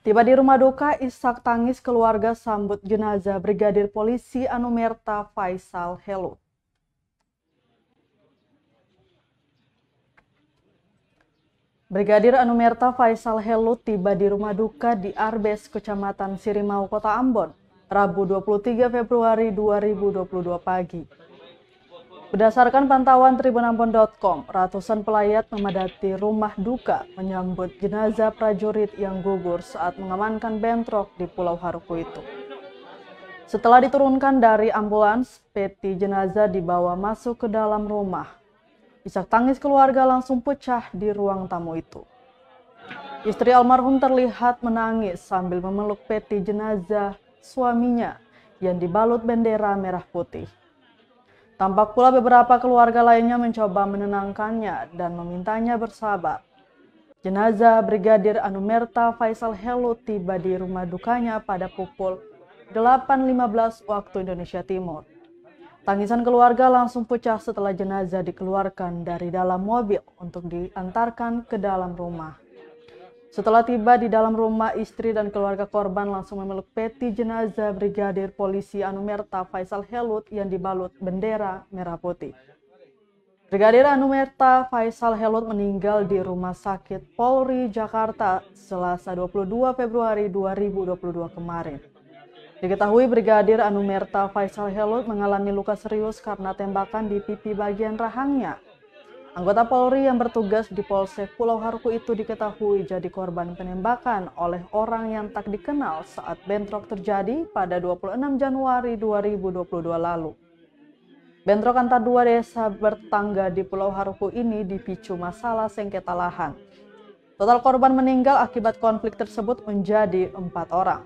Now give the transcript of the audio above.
Tiba di rumah duka, isak tangis keluarga sambut jenazah Brigadir Polisi Anumerta Faisal Helut. Brigadir Anumerta Faisal Helut tiba di rumah duka di Arbes, Kecamatan Sirimau, Kota Ambon, Rabu 23 Februari 2022 pagi. Berdasarkan pantauan tribunambon.com, ratusan pelayat memadati rumah duka menyambut jenazah prajurit yang gugur saat mengamankan bentrok di Pulau Haruku itu. Setelah diturunkan dari ambulans, peti jenazah dibawa masuk ke dalam rumah. Isak tangis keluarga langsung pecah di ruang tamu itu. Istri almarhum terlihat menangis sambil memeluk peti jenazah suaminya yang dibalut bendera merah putih. Tampak pula beberapa keluarga lainnya mencoba menenangkannya dan memintanya bersabar. Jenazah Brigadir Anumerta Faisal Helut tiba di rumah dukanya pada pukul 8.15 waktu Indonesia Timur. Tangisan keluarga langsung pecah setelah jenazah dikeluarkan dari dalam mobil untuk diantarkan ke dalam rumah. Setelah tiba di dalam rumah, istri dan keluarga korban langsung memeluk peti jenazah Brigadir Polisi Anumerta Faisal Helut yang dibalut bendera merah putih. Brigadir Anumerta Faisal Helut meninggal di Rumah Sakit Polri Jakarta Selasa 22 Februari 2022 kemarin. Diketahui Brigadir Anumerta Faisal Helut mengalami luka serius karena tembakan di pipi bagian rahangnya. Anggota Polri yang bertugas di Polsek Pulau Haruku itu diketahui jadi korban penembakan oleh orang yang tak dikenal saat bentrok terjadi pada 26 Januari 2022 lalu. Bentrok antar dua desa bertetangga di Pulau Haruku ini dipicu masalah sengketa lahan. Total korban meninggal akibat konflik tersebut menjadi 4 orang.